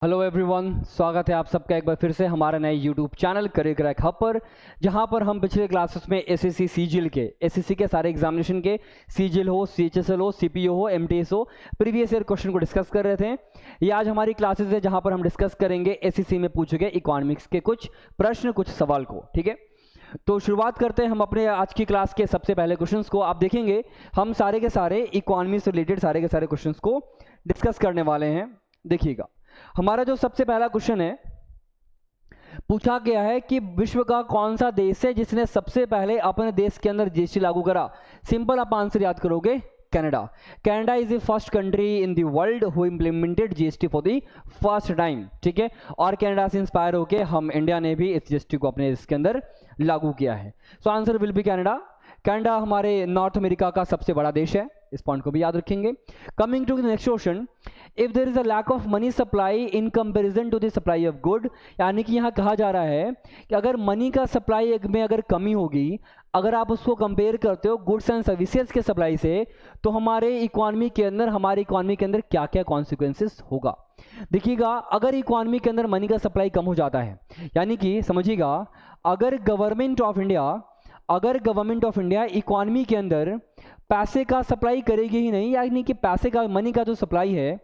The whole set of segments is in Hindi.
हेलो एवरीवन, स्वागत है आप सबका एक बार फिर से हमारे नए YouTube channel career crack hub पर, जहां पर हम पिछले क्लासेस में एसएससी सीजीएल के एसएससी के सारे एग्जामिनेशन के सीजीएल हो, सीएचएसएल हो, सीपीओ हो, एमटीएस हो, प्रीवियस ईयर क्वेश्चन को डिस्कस कर रहे थे। ये आज हमारी क्लासेस है जहां पर हम डिस्कस करेंगे एसएससी में पूछे गए इकोनॉमिक्स के कुछ प्रश्न, कुछ सवाल को। ठीक है, तो शुरुआत करते हैं हम अपने आज की क्लास के सबसे पहले क्वेश्चंस को। आप देखेंगे हम सारे के सारे इकोनॉमी से रिलेटेड सारे के सारे क्वेश्चंस को डिस्कस करने वाले हैं। देखिएगा, हमारा जो सबसे पहला क्वेश्चन है, पूछा गया है कि विश्व का कौन सा देश है जिसने सबसे पहले अपने देश के अंदर जीएसटी लागू करा। सिंपल आप आंसर याद करोगे, Canada. Canada is the first country in the world who implemented GST for the first time. ठीक है, और कनाडा से इंस्पायर होकर हम इंडिया ने भी इस जीएसटी को अपने देश के अंदर लागू किया है। So answer will B Canada. Canada हमारे नॉर्थ अमेरिका का सबसे बड़ा देश है, इस पॉइंट को भी याद रखेंगे। Coming to the next question, if there is a lack of money supply in comparison to the supply of good, यानी कि यहाँ कहा जा रहा है कि अगर मनी का सप्लाई में अगर कमी होगी, अगर आप उसको कंपेयर करते हो गुड्स एंड सर्विसेज के सप्लाई से, तो हमारे इकोनॉमी के अंदर क्या क्या कॉन्सिक्वेंसेस होगा। देखिएगा, अगर इकोनॉमी के अंदर मनी का सप्लाई कम हो जाता है, यानी कि समझिएगा, अगर गवर्नमेंट ऑफ इंडिया इकोनॉमी के अंदर पैसे का सप्लाई करेगी ही नहीं, यानी कि पैसे का मनी का जो सप्लाई है,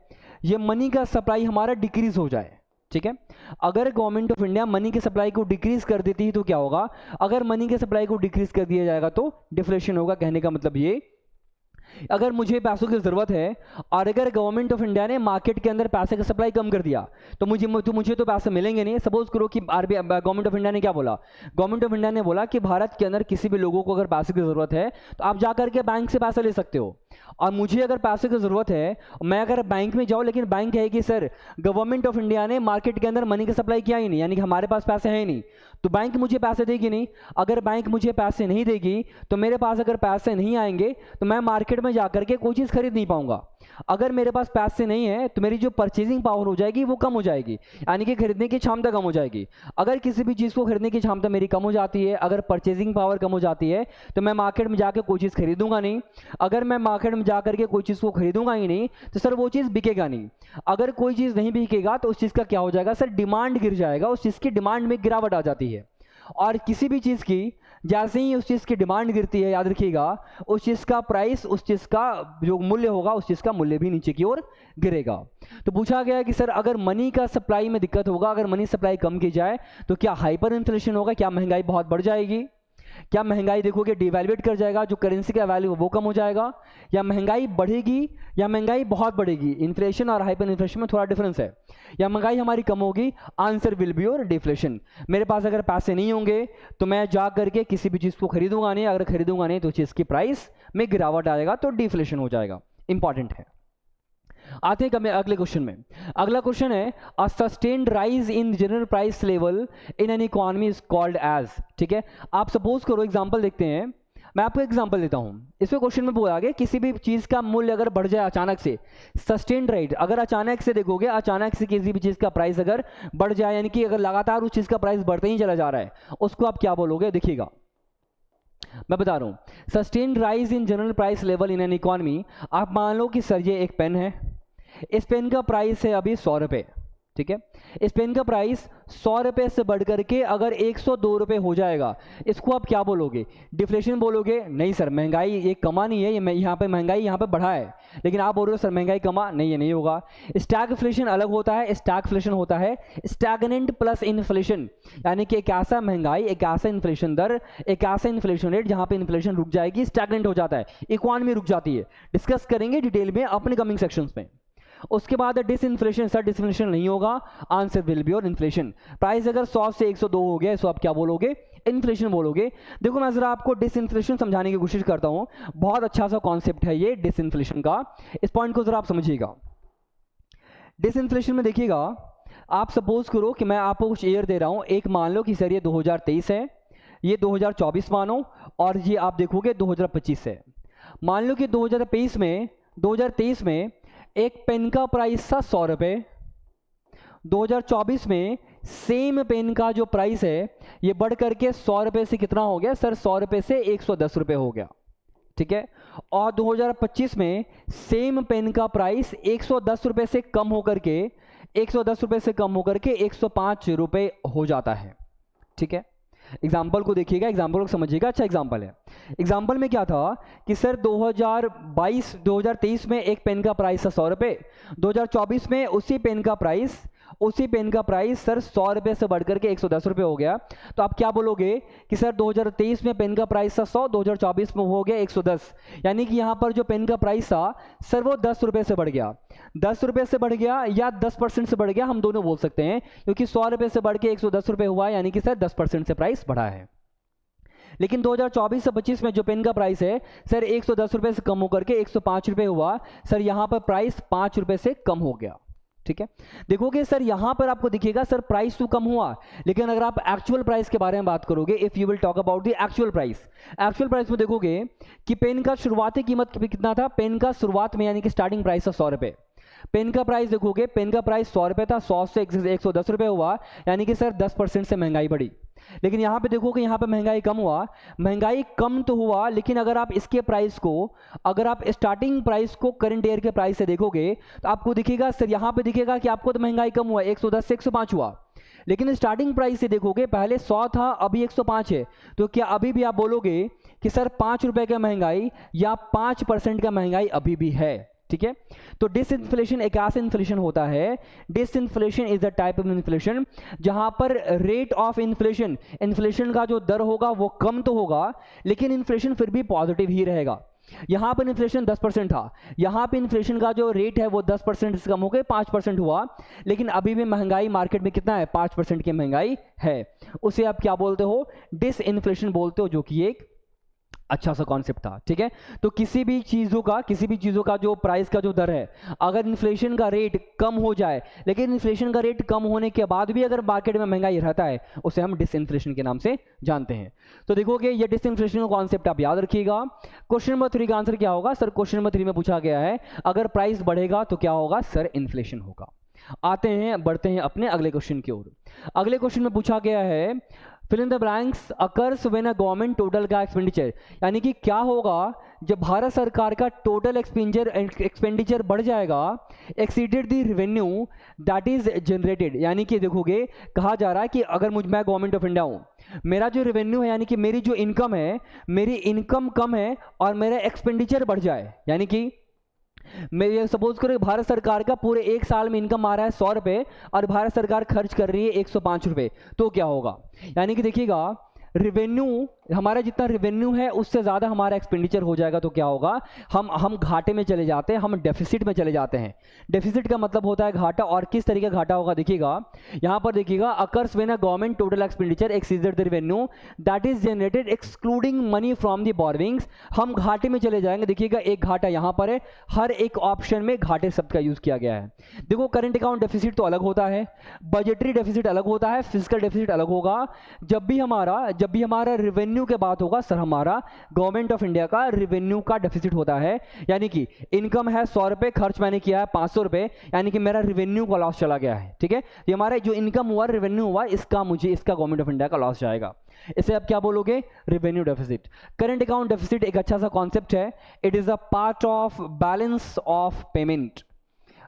ये मनी का सप्लाई हमारा डिक्रीज हो जाए। ठीक है, अगर गवर्नमेंट ऑफ इंडिया मनी की सप्लाई को डिक्रीज कर देती है तो क्या होगा, अगर मनी की सप्लाई को डिक्रीज कर दिया जाएगा तो डिफ्लेशन होगा। कहने का मतलब ये, अगर मुझे पैसों की जरूरत है और अगर गवर्नमेंट ऑफ इंडिया ने मार्केट के अंदर पैसे का सप्लाई कम कर दिया तो मुझे तो पैसे मिलेंगे नहीं। सपोज करो कि गवर्नमेंट ऑफ इंडिया ने क्या बोला, गवर्नमेंट ऑफ इंडिया ने बोला कि भारत के अंदर किसी भी लोगों को अगर पैसे की जरूरत है तो आप जाकर के बैंक से पैसा ले सकते हो, और मुझे अगर पैसे की जरूरत है, मैं अगर बैंक में जाऊं, लेकिन बैंक है कि सर गवर्नमेंट ऑफ इंडिया ने मार्केट के अंदर मनी का सप्लाई किया ही नहीं, यानी कि हमारे पास पैसे है ही नहीं, तो बैंक मुझे पैसे देगी नहीं। अगर बैंक मुझे पैसे नहीं देगी तो मेरे पास अगर पैसे नहीं आएंगे तो मैं मार्केट में जाकर के कोई चीज़ खरीद नहीं पाऊंगा। अगर मेरे पास पैसे नहीं है तो मेरी जो परचेजिंग पावर हो जाएगी वो कम हो जाएगी, यानी कि खरीदने की क्षमता कम हो जाएगी। अगर किसी भी चीज़ को खरीदने की क्षमता मेरी कम हो जाती है, अगर परचेजिंग पावर कम हो जाती है, तो मैं मार्केट में जाकर कोई चीज़ खरीदूंगा नहीं। अगर मैं मार्केट में जाकर के कोई चीज़ को खरीदूंगा ही नहीं तो सर वो चीज़ बिकेगा नहीं। अगर कोई चीज़ नहीं बिकेगा तो उस चीज़ का क्या हो जाएगा सर, डिमांड गिर जाएगा, उस चीज़ की डिमांड में गिरावट आ जाती है। और किसी भी चीज़ की जैसे ही उस चीज़ की डिमांड गिरती है, याद रखिएगा, उस चीज़ का प्राइस, उस चीज़ का जो मूल्य होगा, उस चीज़ का मूल्य भी नीचे की ओर गिरेगा। तो पूछा गया कि सर अगर मनी का सप्लाई में दिक्कत होगा, अगर मनी सप्लाई कम की जाए तो क्या हाइपर इन्फ्लेशन होगा, क्या महंगाई बहुत बढ़ जाएगी, क्या महंगाई देखोगे डिवैल्यूएट कर जाएगा, जो करेंसी का वैल्यू वो कम हो जाएगा, या महंगाई बढ़ेगी या महंगाई बहुत बढ़ेगी। इन्फ्लेशन और हाइपर इन्फ्लेशन में थोड़ा डिफरेंस है। या महंगाई हमारी कम होगी, answer will be your deflation. मेरे पास अगर पैसे नहीं होंगे तो मैं जा करके किसी भी चीज़ को खरीदूंगा नहीं, अगर खरीदूंगा नहीं तो चीज़ की प्राइस में गिरावट आएगा, तो डिफ्लेशन हो जाएगा। इंपॉर्टेंट है। आते हैं अगले क्वेश्चन में। अगला क्वेश्चन है, a sustained rise in general price level in an economy is called as. ठीक है, आप सपोज करो, एग्जांपल देखते हैं, मैं आपको एग्जांपल देता हूं। इसमें क्वेश्चन में बोला गया किसी भी चीज का मूल्य अगर बढ़ जाए अचानक से, सस्टेन्ड राइट, अगर अचानक से देखोगे, अचानक से किसी भी चीज का प्राइस अगर बढ़ जाए, यानी कि अगर लगातार उस चीज का प्राइस बढ़ते ही चला जा रहा है, उसको आप क्या बोलोगे। देखिएगा, मैं बता रहा हूं, sustained rise in general price level in an economy. आप मान लो कि सर ये एक पेन है, इस पेन का प्राइस है अभी 100 रुपये। ठीक है, इस पेन का प्राइस 100 रुपये से बढ़ करके अगर 102 रुपये हो जाएगा, इसको आप क्या बोलोगे, डिफ्लेशन बोलोगे। नहीं सर, महंगाई ये कमा नहीं है, ये यहाँ पे महंगाई यहाँ पे बढ़ा है, लेकिन आप बोल रहे हो सर महंगाई कमा नहीं है, नहीं होगा। स्टैगफ्लेशन अलग होता है, स्टैगफ्लेशन होता है स्टैगनेंट प्लस इन्फ्लेशन, यानी कि एक ऐसा महंगाई, एक ऐसा इन्फ्लेशन दर, एक ऐसा इन्फ्लेशन रेट जहाँ पे इन्फ्लेशन रुक जाएगी, स्टैगनेंट हो जाता है, इकोनॉमी रुक जाती है। डिस्कस करेंगे डिटेल में अपने कमिंग सेक्शंस में। उसके बाद डिसइन्फ्लेशन, सर डिसइन्फ्लेशन नहीं होगा, आंसर विल बी और इन्फ्लेशन। प्राइस अगर 100 से 102 हो गया, इसको आप क्या बोलोगे, इन्फ्लेशन बोलोगे। देखो, मैं जरा आपको डिसइन्फ्लेशन समझाने की कोशिश करता हूं, बहुत अच्छा सा कॉन्सेप्ट है ये डिसइन्फ्लेशन का, इस पॉइंट को जरा आप समझिएगा। डिसइन्फ्लेशन में देखिएगा, आप सपोज करो कि मैं आपको कुछ ईयर दे रहा हूं, एक मान लो कि सर ये 2023 है, ये 2024 मानो, और ये आप देखोगे 2025 है। मान लो कि 2023 में एक पेन का प्राइस था 100 रुपये, 2024 में सेम पेन का जो प्राइस है ये बढ़ करके 100 रुपये से कितना हो गया सर, 100 रुपये से 110 रुपये हो गया। ठीक है, और 2025 में सेम पेन का प्राइस 110 रुपये से कम होकर के 110 रुपये से कम होकर के 105 रुपये हो जाता है। ठीक है, एग्जाम्पल को देखिएगा, एग्जाम्पल को समझिएगा, अच्छा एग्जाम्पल है। एग्जाम्पल में क्या था कि सर 2023 में एक पेन का प्राइस था 100 रुपये, 2024 में उसी पेन का प्राइस सर 100 रुपये से बढ़कर के 110 रुपये हो गया। तो आप क्या बोलोगे कि सर 2023 में पेन का प्राइस था 100, 2024 में हो गया 110, यानी कि यहाँ पर जो पेन का प्राइस था सर वो 10 रुपये से बढ़ गया। 10 रुपये से बढ़ गया या 10% से बढ़ गया, हम दोनों बोल सकते हैं, क्योंकि 100 रुपये से बढ़ के 110 रुपये हुआ, यानी कि सर 10% से प्राइस बढ़ा है। लेकिन 2024 से 25 में जो पेन का प्राइस है सर 110 रुपये से कम होकर के 105 रुपये हुआ, सर यहाँ पर प्राइस 5 रुपये से कम हो गया। ठीक है, देखोगे सर यहां पर आपको दिखेगा सर प्राइस तो कम हुआ, लेकिन अगर आप एक्चुअल प्राइस के बारे में बात करोगे, if you will talk about the actual price में देखोगे कि पेन का शुरुआती कीमत कितना था, पेन का शुरुआत में यानी कि स्टार्टिंग प्राइस था 100 रुपये। पेन का प्राइस देखोगे, पेन का प्राइस 100 रुपये था, 100 से 110 रुपये हुआ, यानी कि सर 10% से महंगाई बढ़ी। लेकिन यहाँ पे देखो कि यहाँ पे महंगाई कम हुआ, महंगाई कम तो हुआ, लेकिन अगर आप इसके प्राइस को, अगर आप स्टार्टिंग प्राइस को करंट ईयर के प्राइस से देखोगे तो आपको दिखेगा सर, यहाँ पे दिखेगा कि आपको तो महंगाई कम हुआ, 110 से 105 हुआ, लेकिन स्टार्टिंग प्राइस से देखोगे पहले 100 था, अभी 105 है। तो क्या अभी भी आप बोलोगे कि सर 5 रुपये का महंगाई या 5% का महंगाई अभी भी है? ठीक है, तो डिसइंफ्लेशन एक ऐसा इन्फ्लेशन होता है, disinflation is a type of inflation जहां पर रेट ऑफ इन्फ्लेशन का जो दर होगा वो कम तो होगा, लेकिन इन्फ्लेशन फिर भी पॉजिटिव ही रहेगा। यहां पर इन्फ्लेशन 10% था, यहां पे इन्फ्लेशन का जो रेट है वो 10% से कम हो गए 5% हुआ, लेकिन अभी भी महंगाई मार्केट में कितना है, 5% की महंगाई है। उसे आप क्या बोलते हो, डिसइन्फ्लेशन बोलते हो, जो कि एक अच्छा सा कॉन्सेप्ट था। ठीक है, तो किसी भी चीज़ों का जो प्राइस का जो दर है, अगर इन्फ्लेशन का रेट कम हो जाए, लेकिन इन्फ्लेशन का रेट कम होने के बाद भी अगर मार्केट में महंगाई रहता है, उसे हम डिसइन्फ्लेशन के नाम से जानते हैं। तो देखोगे ये डिसइन्फ्लेशन का कॉन्सेप्ट आप याद रखिएगा। क्वेश्चन नंबर 3 का आंसर क्या होगा सर, क्वेश्चन नंबर 3 में पूछा गया है अगर प्राइस बढ़ेगा तो क्या होगा सर, इन्फ्लेशन होगा। आते हैं, बढ़ते हैं अपने अगले क्वेश्चन की ओर। अगले क्वेश्चन में पूछा गया है fill in the blanks occurs when a government total का एक्सपेंडिचर, यानी कि क्या होगा जब भारत सरकार का टोटल एक्सपेंडिचर बढ़ जाएगा exceeded the revenue that is generated. यानी कि देखोगे कहा जा रहा है कि अगर मैं गवर्नमेंट ऑफ इंडिया हूँ, मेरा जो रेवेन्यू है यानी कि मेरी जो इनकम है, मेरी इनकम कम है और मेरा एक्सपेंडिचर बढ़ जाए, यानी कि मैं ये सपोज करो भारत सरकार का पूरे एक साल में इनकम आ रहा है 100 रुपये और भारत सरकार खर्च कर रही है 105 रुपये, तो क्या होगा, यानी कि देखिएगा रेवेन्यू, हमारा जितना रेवेन्यू है उससे ज़्यादा हमारा एक्सपेंडिचर हो जाएगा, तो क्या होगा, हम घाटे में चले जाते हैं, हम डेफिसिट में चले जाते हैं। डेफिसिट का मतलब होता है घाटा, और किस तरीके का घाटा होगा देखिएगा, यहाँ पर देखिएगा occurs when a government total expenditure exceeded the revenue that is generated excluding money from the borrowings, हम घाटे में चले जाएंगे। देखिएगा एक घाटा यहाँ पर है, हर एक ऑप्शन में घाटे शब्द का यूज किया गया है। देखो करंट अकाउंट डेफिसिट तो अलग होता है, बजटरी डेफिसिट अलग होता है, फिजिकल डेफिसिट अलग होगा। जब भी हमारा रेवेन्यू के बात होगा सर, हमारा गवर्नमेंट ऑफ इंडिया का रेवेन्यू का डेफिसिट होता है, यानी कि इनकम है 100 रुपये, खर्च मैंने किया है 500 रुपये, यानी कि मेरा रेवेन्यू का लॉस चला गया है। ठीक है, ये हमारा जो इनकम हुआ, रेवेन्यू हुआ, इसका गवर्नमेंट ऑफ इंडिया का लॉस जाएगा। इसे आप क्या बोलोगे, revenue deficit. Current account deficit एक अच्छा सा कॉन्सेप्ट है, it is a part of balance of payment.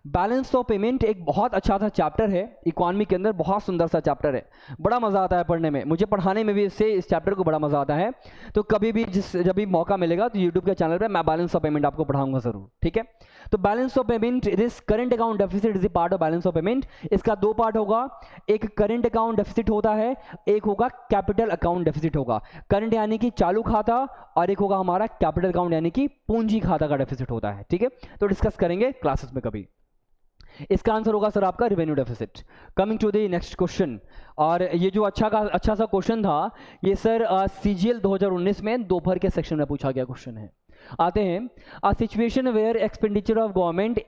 Balance of payment एक बहुत अच्छा सा चैप्टर है इकोनॉमी के अंदर, बहुत सुंदर सा चैप्टर है, बड़ा मजा आता है पढ़ने में, मुझे पढ़ाने में भी इस चैप्टर को बड़ा मजा आता है। तो कभी भी जब भी मौका मिलेगा तो यूट्यूब के चैनल पे मैं बैलेंस ऑफ पेमेंट आपको पढ़ाऊंगा जरूर। ठीक है, तो balance of payment, this current account deficit is the part of balance of payment. इसका दो पार्ट होगा, एक करंट अकाउंट डेफिसिट होता है, एक होगा कैपिटल अकाउंट डेफिसिट होगा। करंट यानी कि चालू खाता, और एक होगा हमारा कैपिटल अकाउंट यानी कि पूंजी खाता का डेफिसिट होता है। ठीक है, तो डिस्कस करेंगे क्लासेस में कभी। इसका आंसर होगा सर आपका revenue deficit. Coming to the next question, और ये जो अच्छा सा क्वेश्चन था, ये सर सीजीएल 2019 में दोपहर के सेक्शन में पूछा गया क्वेश्चन है। आते हैं, a situation where expenditure of government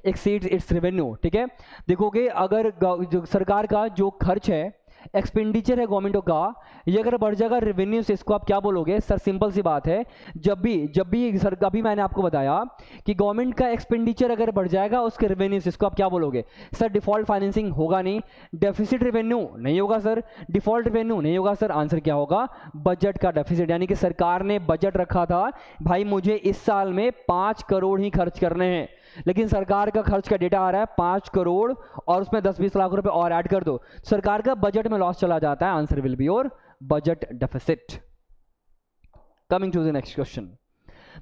exceeds its revenue. ठीक है, देखोगे अगर जो सरकार का जो खर्च है, एक्सपेंडिचर है गवर्नमेंट का, ये अगर बढ़ जाएगा रेवेन्यू से, इसको आप क्या बोलोगे सर, सिंपल सी बात है, जब भी सर अभी मैंने आपको बताया कि गवर्नमेंट का एक्सपेंडिचर अगर बढ़ जाएगा उसके रेवेन्यू से, इसको आप क्या बोलोगे सर, डिफॉल्ट फाइनेंसिंग होगा नहीं, डेफिसिट रेवेन्यू नहीं होगा सर, डिफॉल्ट रेवेन्यू नहीं होगा सर, आंसर क्या होगा, बजट का डेफिसिट। यानी कि सरकार ने बजट रखा था, भाई मुझे इस साल में 5 करोड़ ही खर्च करने हैं, लेकिन सरकार का खर्च का डेटा आ रहा है 5 करोड़ और उसमें 10-20 लाख रुपए और ऐड कर दो, सरकार का बजट में लॉस चला जाता है। Answer will be your budget deficit. Coming to the next question,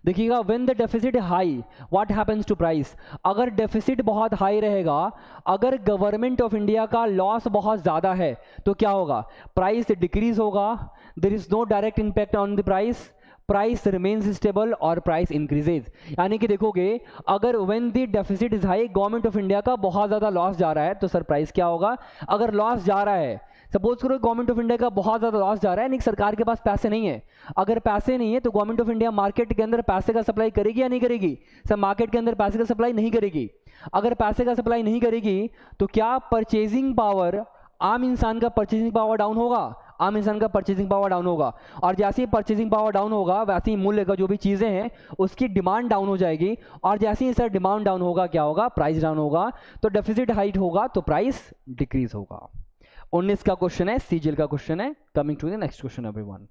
देखिएगा when the deficit high what happens to price. अगर डेफिसिट बहुत हाई रहेगा, अगर गवर्नमेंट ऑफ इंडिया का लॉस बहुत ज़्यादा है तो क्या होगा, प्राइस डिक्रीज होगा, there is no direct impact on the price, price remains stable और प्राइस इंक्रीजेज। यानी कि देखोगे अगर when the deficit is high, government of India का बहुत ज़्यादा लॉस जा रहा है तो सर प्राइस क्या होगा। अगर लॉस जा रहा है, सपोज करो गवर्नमेंट ऑफ इंडिया का बहुत ज़्यादा लॉस जा रहा है, लेकिन सरकार के पास पैसे नहीं है, अगर पैसे नहीं है तो गवर्नमेंट ऑफ इंडिया मार्केट के अंदर पैसे का सप्लाई करेगी या नहीं करेगी, सर मार्केट के अंदर पैसे का सप्लाई नहीं करेगी। अगर पैसे का सप्लाई नहीं करेगी तो क्या परचेजिंग पावर, आम इंसान का परचेजिंग पावर डाउन होगा, आम इंसान का परचेजिंग पावर डाउन होगा, और जैसे ही परचेजिंग पावर डाउन होगा वैसे ही मूल्य का जो भी चीज़ें हैं उसकी डिमांड डाउन हो जाएगी, और जैसे ही सर डिमांड डाउन होगा क्या होगा, प्राइस डाउन होगा, तो डेफिसिट हाइट होगा तो प्राइस डिक्रीज होगा। 19 का क्वेश्चन है, सीजीएल का क्वेश्चन है। Coming to the next question everyone,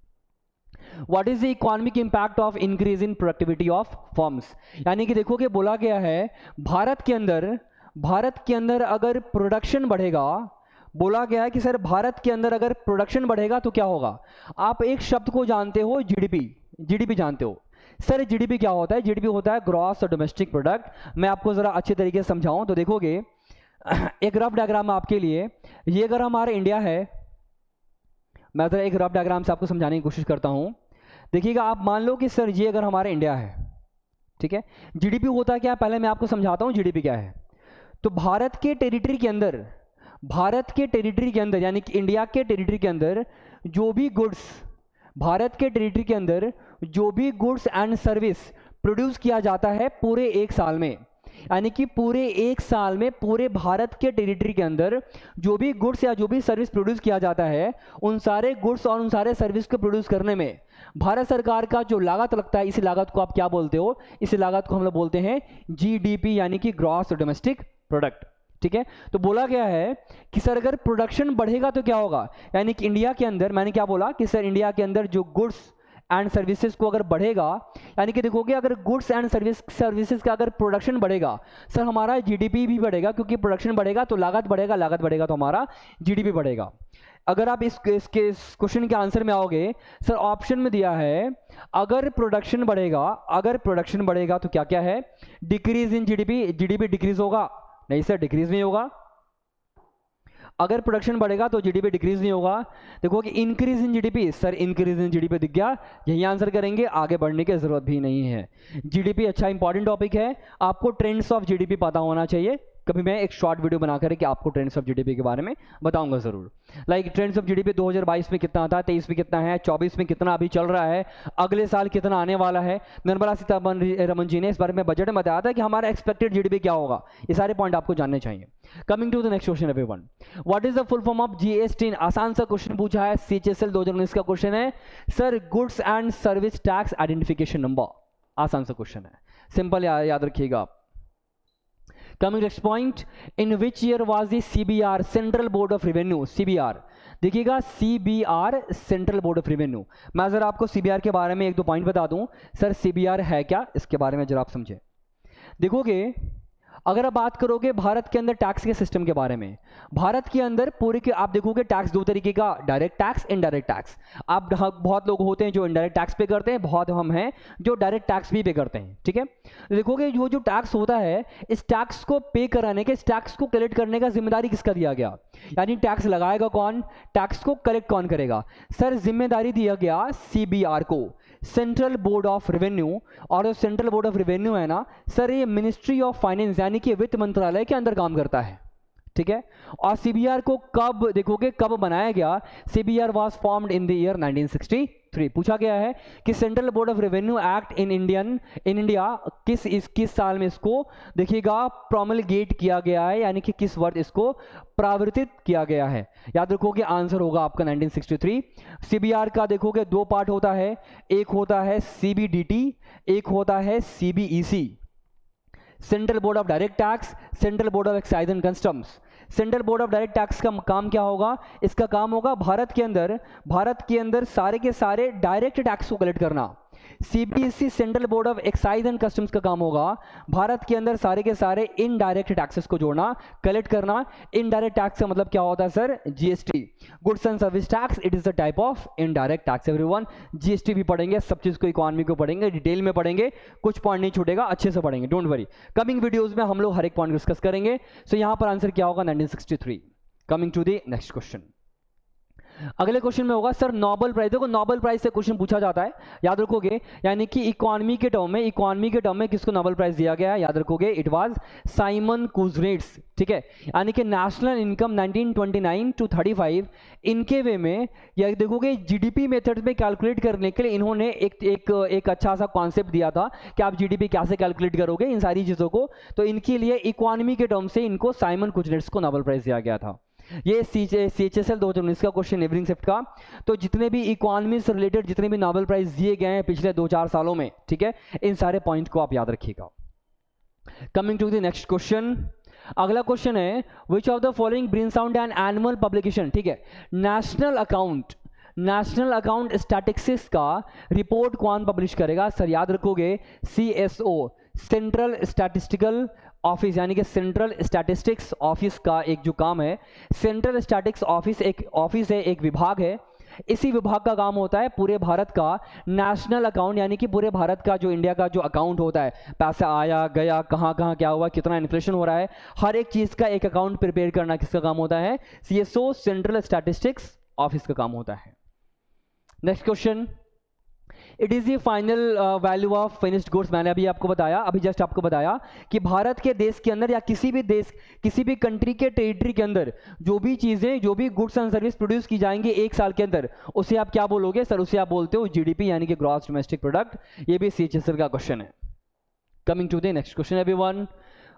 what is the economic impact of increase in productivity of firms. यानी कि देखो कि बोला गया है भारत के अंदर अगर प्रोडक्शन बढ़ेगा, बोला गया है कि सर भारत के अंदर अगर प्रोडक्शन बढ़ेगा तो क्या होगा। आप एक शब्द को जानते हो जीडीपी, जीडीपी जानते हो सर, जीडीपी क्या होता है, जीडीपी होता है ग्रॉस डोमेस्टिक प्रोडक्ट। मैं आपको जरा अच्छे तरीके से समझाऊं तो देखोगे एक रफ डायग्राम आपके लिए, ये अगर हमारा इंडिया है, मैं जरा एक रफ डायग्राम से आपको समझाने की कोशिश करता हूं। देखिएगा आप मान लो कि सर ये अगर हमारा इंडिया है, ठीक है, जीडीपी होता क्या है पहले मैं आपको समझाता हूं जीडीपी क्या है। तो भारत के टेरिटरी के अंदर यानी कि इंडिया के टेरिटरी के अंदर जो भी गुड्स, भारत के टेरिटरी के अंदर जो भी गुड्स एंड सर्विस प्रोड्यूस किया जाता है पूरे एक साल में, यानी कि पूरे एक साल में पूरे भारत के टेरिटरी के अंदर जो भी गुड्स या जो भी सर्विस प्रोड्यूस किया जाता है, उन सारे गुड्स और उन सारे सर्विस को प्रोड्यूस करने में भारत सरकार का जो लागत लगता है, इसी लागत को आप क्या बोलते हो, इसी लागत को हम लोग बोलते हैं जीडीपी यानी कि ग्रॉस डोमेस्टिक प्रोडक्ट। ठीक है, तो बोला गया है कि सर अगर प्रोडक्शन बढ़ेगा तो क्या होगा, यानी कि इंडिया के अंदर, मैंने क्या बोला कि सर इंडिया के अंदर जो गुड्स एंड सर्विसेज को अगर बढ़ेगा, यानी कि देखोगे अगर गुड्स एंड सर्विसेज का अगर प्रोडक्शन बढ़ेगा सर हमारा जीडीपी भी बढ़ेगा, क्योंकि प्रोडक्शन बढ़ेगा तो लागत बढ़ेगा, लागत बढ़ेगा तो हमारा जीडीपी बढ़ेगा। अगर आप इस क्वेश्चन के आंसर में आओगे, सर ऑप्शन में दिया है अगर प्रोडक्शन बढ़ेगा तो क्या क्या है, decrease in GDP, GDP decrease होगा, नहीं सर डिक्रीज नहीं होगा। अगर प्रोडक्शन बढ़ेगा तो जीडीपी डिक्रीज नहीं होगा। देखो कि increase in GDP, sir increase in GDP दिख गया, यही आंसर करेंगे, आगे बढ़ने की जरूरत भी नहीं है। जीडीपी अच्छा इंपॉर्टेंट टॉपिक है, आपको ट्रेंड्स ऑफ जीडीपी पता होना चाहिए। कभी मैं एक शॉर्ट वीडियो बनाकर कि आपको ट्रेंड्स ऑफ जीडीपी के बारे में बताऊंगा जरूर। लाइक ट्रेंड्स ऑफ जीडीपी 2022 में कितना था, 23 में कितना है, 24 में कितना अभी चल रहा है, अगले साल कितना आने वाला है। निर्मला सीतारमण जी ने इस बारे में बजट में बताया था कि हमारा एक्सपेक्टेड जीडीपी क्या होगा। ये सारे पॉइंट आपको जानने चाहिए। Coming to the next question everyone, what is the full form of GST. आसान सा क्वेश्चन पूछा है, सीएचएसएल 2019 का क्वेश्चन है sir, goods and service tax identification number. आसान सा क्वेश्चन है, सिंपल याद रखिएगा। Coming next point, in which year was the CBR Central Board of Revenue, CBR, देखिएगा CBR central board of revenue. मैं जरा आपको CBR के बारे में एक दो पॉइंट बता दूं। सर CBR है क्या, इसके बारे में जरा आप समझे। देखोगे अगर आप बात करोगे भारत के अंदर टैक्स के सिस्टम के बारे में, भारत के अंदर पूरे के आप देखोगे टैक्स दो तरीके का, डायरेक्ट टैक्स, इनडायरेक्ट टैक्स। आप बहुत लोग होते हैं जो इनडायरेक्ट टैक्स पे करते हैं, बहुत हम हैं जो डायरेक्ट टैक्स भी पे करते हैं। ठीक है, देखोगे जो टैक्स होता है, इस टैक्स को पे कराने के, इस टैक्स को कलेक्ट करने का जिम्मेदारी किसका दिया गया, यानी टैक्स लगाएगा कौन, टैक्स को कलेक्ट कौन करेगा। सर जिम्मेदारी दिया गया CBR को, सेंट्रल बोर्ड ऑफ रेवेन्यू। और जो सेंट्रल बोर्ड ऑफ रेवेन्यू है ना सर, ये मिनिस्ट्री ऑफ फाइनेंस यानी कि वित्त मंत्रालय के अंदर काम करता है। ठीक है, और CBR को कब देखोगे कब बनाया गया, CBR was formed in the year 1963। पूछा गया है कि central board of revenue act in India किस साल में इसको देखिएगा प्रोमलगेट किया गया है, यानी कि किस वर्ष इसको प्रावर्तित किया गया है। याद रखोगे आंसर होगा आपका 1963। CBR का देखोगे दो पार्ट होता है, एक होता है CBDT, एक होता है CBEC, central board of direct tax, central board of excise and customs. Central board of direct tax का काम क्या होगा, इसका काम होगा भारत के अंदर सारे के सारे डायरेक्ट टैक्स को कलेक्ट करना। CBSE central board of excise and customs का काम होगा भारत के अंदर सारे के सारे इनडायरेक्ट टैक्सेस को जोड़ना, कलेक्ट करना। इनडायरेक्ट टैक्स का मतलब क्या होता है sir? GST, goods and service tax. It is a type of indirect tax everyone. GST भी पढ़ेंगे, सब चीज को, इकोनॉमी को पढ़ेंगे, डिटेल में पढ़ेंगे, कुछ पॉइंट नहीं छूटेगा, अच्छे से पढ़ेंगे, डोंट वरी। कमिंग वीडियोज में हम लोग हर एक पॉइंट डिस्कस करेंगे। सो यहां पर आंसर क्या होगा? 1963। Coming to the next question. अगले क्वेश्चन में होगा सर नोबेल प्राइज। देखो नोबेल प्राइज से क्वेश्चन पूछा जाता है, याद रखोगे, यानी कि इकोनॉमी के टर्म में किसको नोबेल प्राइज दिया गया है? याद रखोगे, इट वाज साइमन कुजनेट्स, ठीक है। यानी कि नेशनल इनकम 1929 to 35 इनके वे में, या देखोगे जीडीपी मेथड में कैलकुलेट करने के लिए इन्होंने एक अच्छा सा कॉन्सेप्ट दिया था कि आप जीडीपी कैसे कैलकुलेट करोगे इन सारी चीजों को। तो इनके लिए इकोनॉमी के टर्म से इनको साइमन कुजनेट्स को नोबेल प्राइज दिया गया था। ये CHSL 2019 का क्वेश्चन, एवरिंग शिफ्ट का। तो जितने भी इकोनॉमी से रिलेटेड जितने भी नोबेल प्राइज दिए गए हैं पिछले 2-4 सालों में, ठीक है, इन सारे पॉइंट को आप याद रखिएगा। Coming to the next question. अगला क्वेश्चन है which of the following brings out an annual publication, ठीक है। नेशनल अकाउंट स्टैटिस्टिक्स का रिपोर्ट कौन पब्लिश करेगा? सर याद रखोगे, CSO, सेंट्रल स्टैटिस्टिकल ऑफिस, यानी कि सेंट्रल स्टैटिस्टिक्स ऑफिस का एक जो काम है, सेंट्रल स्टैटिस्टिक्स ऑफिस एक ऑफिस है, एक विभाग है। इसी विभाग का काम होता है पूरे भारत का नेशनल अकाउंट, यानी कि पूरे भारत का जो इंडिया का जो अकाउंट होता है, पैसा आया गया, कहाँ कहाँ क्या हुआ, कितना इन्फ्लेशन हो रहा है, हर एक चीज का एक अकाउंट प्रिपेयर करना किसका काम होता है? CSO, सेंट्रल स्टैटिस्टिक्स ऑफिस का काम होता है। Next question, it is the final value of finished goods. मैंने अभी आपको बताया, अभी जस्ट आपको बताया कि भारत के देश के अंदर या किसी भी देश, किसी भी कंट्री के टेरिटरी के अंदर जो भी चीजें, जो भी गुड्स एंड सर्विस प्रोड्यूस की जाएंगी एक साल के अंदर, उसे आप क्या बोलोगे? सर उसे आप बोलते हो जीडीपी, यानी कि ग्रॉस डोमेस्टिक प्रोडक्ट। ये भी CHSL का क्वेश्चन है। Coming to the next question everyone,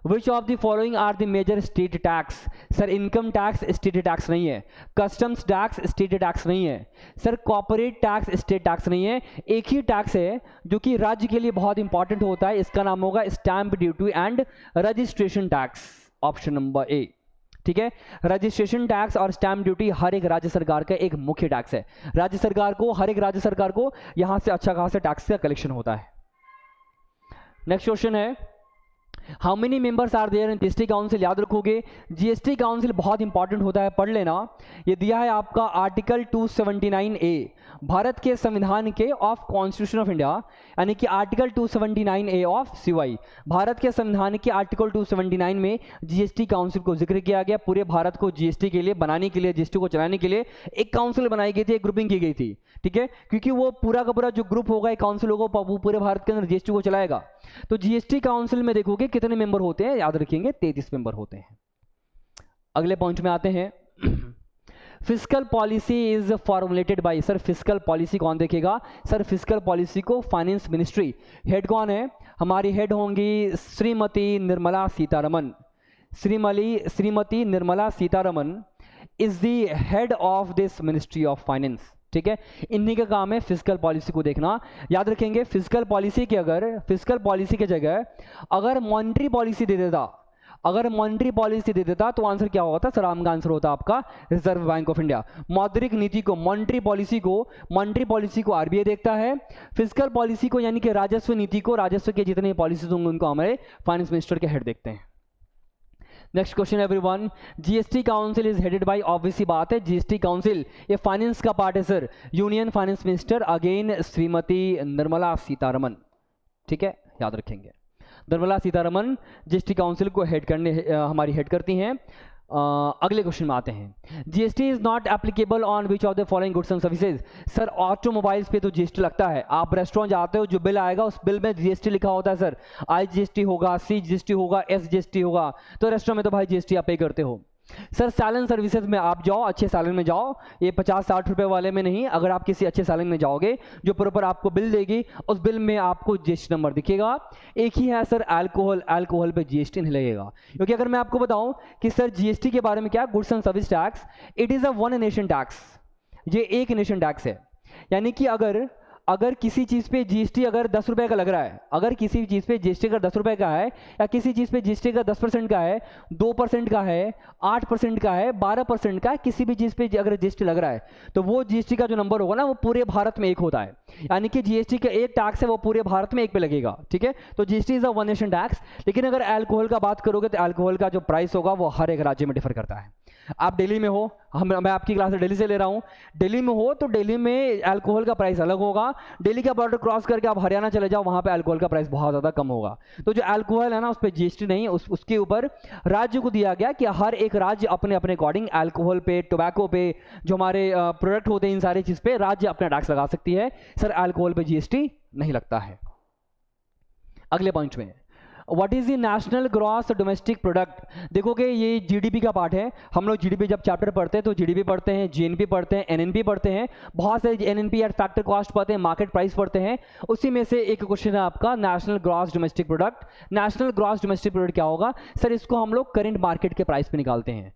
which of the following are the major state tax? Sir income tax state tax नहीं है, कस्टम्स टैक्स स्टेट टैक्स नहीं है, sir corporate tax state tax नहीं है। एक ही टैक्स है जो कि राज्य के लिए बहुत इंपॉर्टेंट होता है, इसका नाम होगा stamp duty and registration tax, option number A, ठीक है। रजिस्ट्रेशन टैक्स और स्टैंप ड्यूटी हर एक राज्य सरकार का एक मुख्य टैक्स है। राज्य सरकार को, हर एक राज्य सरकार को यहां से अच्छा खासा टैक्स का कलेक्शन होता है। नेक्स्ट क्वेश्चन है how many members are there in GST council? याद रखोगे, जीएसटी काउंसिल बहुत इंपॉर्टेंट होता है, पढ़ लेना। ये दिया है आपका आर्टिकल 279A भारत के संविधान के ऑफ कॉन्स्टिट्यूशन ऑफ इंडिया, यानी कि article 279A of CY। Bharat के संविधान के आर्टिकल 279 में जीएसटी काउंसिल को जिक्र किया गया। पूरे भारत को जीएसटी के लिए बनाने के लिए, जीएसटी को चलाने के लिए एक काउंसिल बनाई गई थी, एक ग्रुपिंग की गई थी, ठीक है, क्योंकि वो पूरा का पूरा जो ग्रुप होगा, एक काउंसिल होगा, वो पूरे भारत के अंदर जीएसटी को चलाएगा। तो जीएसटी काउंसिल में देखोगे कितने मेंबर होते हैं, याद रखेंगे 33 मेंबर होते हैं। अगले पॉइंट में आते हैं, fiscal policy is formulated bye. Sir fiscal policy कौन देखेगा? सर फिस्कल पॉलिसी को फाइनेंस मिनिस्ट्री। हेड कौन है? हमारी हेड होंगी Shrimati Nirmala Sitharaman. Shrimati Nirmala Sitharaman is the head of this ministry of finance, ठीक है। इन्हीं का काम है फिस्कल पॉलिसी को देखना। याद रखेंगे फिस्कल पॉलिसी के जगह अगर मॉनेटरी पॉलिसी दे देता, तो आंसर क्या होता? सर का आंसर होता आपका रिजर्व बैंक ऑफ इंडिया। मौद्रिक नीति को, मॉनेटरी पॉलिसी को आरबीआई देखता है। फिस्कल पॉलिसी को, यानी कि राजस्व नीति को, राजस्व के जितने पॉलिसीज होंगे उनको हमारे फाइनेंस मिनिस्टर के हेड देखते हैं। Next question everyone, GST council is headed by, obviously बात है जीएसटी काउंसिल ये फाइनेंस का पार्ट है sir, union finance minister again Shrimati Nirmala Sitharaman, ठीक है, याद रखेंगे। निर्मला सीतारमन जीएसटी काउंसिल को हेड करने हमारी हेड करती हैं। अगले क्वेश्चन में आते हैं, GST is not applicable on which of the following goods and services. Sir automobiles पे तो जीएसटी लगता है, आप रेस्टोरेंट जाते हो, जो बिल आएगा उस बिल में जीएसटी लिखा होता है सर, IGST होगा, CGST होगा, SGST होगा, तो रेस्टोरेंट में तो भाई जीएसटी आप पे करते हो। सर सैलन सर्विसेज में आप जाओ, अच्छे सैलन में जाओ, ये 50-60 रुपए वाले में नहीं, अगर आप किसी अच्छे सैलन में जाओगे जो प्रॉपर आपको बिल देगी, उस बिल में आपको जीएसटी नंबर दिखेगा। एक ही है सर अल्कोहल पे जीएसटी नहीं लगेगा, क्योंकि अगर मैं आपको बताऊं कि सर जीएसटी के बारे में क्या, goods and service tax it is a one nation tax, ये एक नेशन टैक्स है। यानी कि अगर किसी चीज़ पे जीएसटी अगर 10 रुपये का लग रहा है, अगर किसी चीज़ पे जीएसटी अगर 10 रुपये का है, या किसी चीज़ पे जीएसटी का 10% का है, 2% का है, 8% का है, 12% का है, किसी भी चीज़ पे अगर जीएसटी लग रहा है तो वो जीएसटी का जो नंबर होगा ना वो पूरे भारत में एक होता है, यानी कि जीएसटी का एक टैक्स है वो पूरे भारत में एक पे लगेगा, ठीक है। तो GST is a one nation tax. लेकिन अगर अल्कोहल का बात करोगे तो अल्कोहल का जो प्राइस होगा वो हर एक राज्य में डिफर करता है। आप दिल्ली में हो, मैं आपकी क्लास दिल्ली से ले रहा हूँ, दिल्ली में हो तो दिल्ली में अल्कोहल का प्राइस अलग होगा, दिल्ली का बॉर्डर क्रॉस करके आप हरियाणा चले जाओ वहाँ पे अल्कोहल का प्राइस बहुत ज़्यादा कम होगा। तो जो अल्कोहल है ना उस पर जीएसटी नहीं, उसके ऊपर राज्य को दिया गया कि हर एक राज्य अपने अपने अकॉर्डिंग अल्कोहल पे, टोबैको पे, जो हमारे प्रोडक्ट होते हैं इन सारी चीज़ पे राज्य अपना टैक्स लगा सकती है। सर अल्कोहल पे जीएसटी नहीं लगता है। अगले पॉइंट में what is the national gross domestic product. देखोगे ये जीडीपी का पार्ट है। हम लोग जीडीपी जब चैप्टर पढ़ते हैं तो जीडीपी पढ़ते हैं, जीएनपी पढ़ते हैं, एनएनपी पढ़ते हैं, बहुत सारे एनएनपी एट फैक्टर कॉस्ट पढ़ते हैं, मार्केट प्राइस पढ़ते हैं। उसी में से एक क्वेश्चन है आपका national gross domestic product. National gross domestic product क्या होगा सर? इसको हम लोग करंट मार्केट के प्राइस पे निकालते हैं।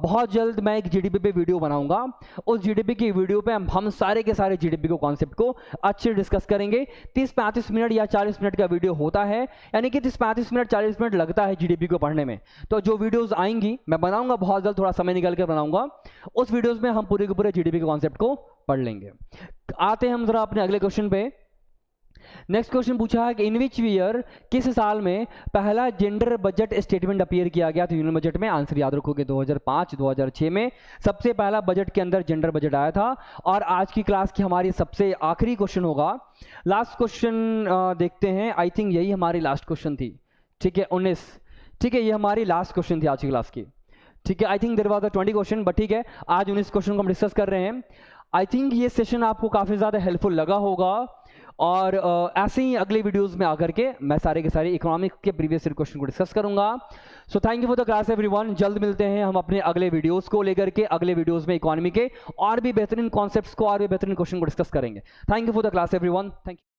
बहुत जल्द मैं एक जीडीपी पे वीडियो बनाऊंगा, उस जीडीपी की वीडियो पे हम सारे के सारे जीडीपी को कॉन्सेप्ट को अच्छे डिस्कस करेंगे। 30-35 मिनट या 40 मिनट का वीडियो होता है, यानी कि 30-35 मिनट 40 मिनट लगता है जीडीपी को पढ़ने में। तो जो वीडियोस आएंगी मैं बनाऊंगा बहुत जल्द, थोड़ा समय निकाल कर बनाऊंगा, उस वीडियोस में हम पूरे के पूरे जीडीपी के कॉन्सेप्ट को पढ़ लेंगे। आते हैं हम जरा अपने अगले क्वेश्चन पे। नेक्स्ट क्वेश्चन पूछा है कि इन विच ईयर, किस साल में पहला जेंडर बजट स्टेटमेंट अपीयर किया गया था यूनियन बजट में? आंसर याद रखोगे 2005-2006 में सबसे पहला बजट के अंदर जेंडर बजट आया था। और आज की क्लास की हमारी सबसे आखिरी क्वेश्चन होगा, लास्ट क्वेश्चन देखते हैं। आई थिंक यही हमारी लास्ट क्वेश्चन थी, ठीक है 19, ठीक है ये हमारी लास्ट क्वेश्चन थी आज की क्लास की, ठीक है। I think there was 20 question, but ठीक है आज 19 क्वेश्चन को हम डिस्कस कर रहे हैं। आई थिंक ये सेशन आपको काफ़ी ज़्यादा हेल्पफुल लगा होगा, और ऐसे ही अगले वीडियोस में आकर के मैं सारे के सारे इकोनॉमिक के प्रीवियस ईयर क्वेश्चन को डिस्कस करूंगा। So thank you for the class everyone. जल्द मिलते हैं हम अपने अगले वीडियोस को लेकर के। अगले वीडियोस में इकोनॉमी के और भी बेहतरीन कॉन्सेप्ट्स को और भी बेहतरीन क्वेश्चन को डिस्कस करेंगे। Thank you for the class everyone. Thank you.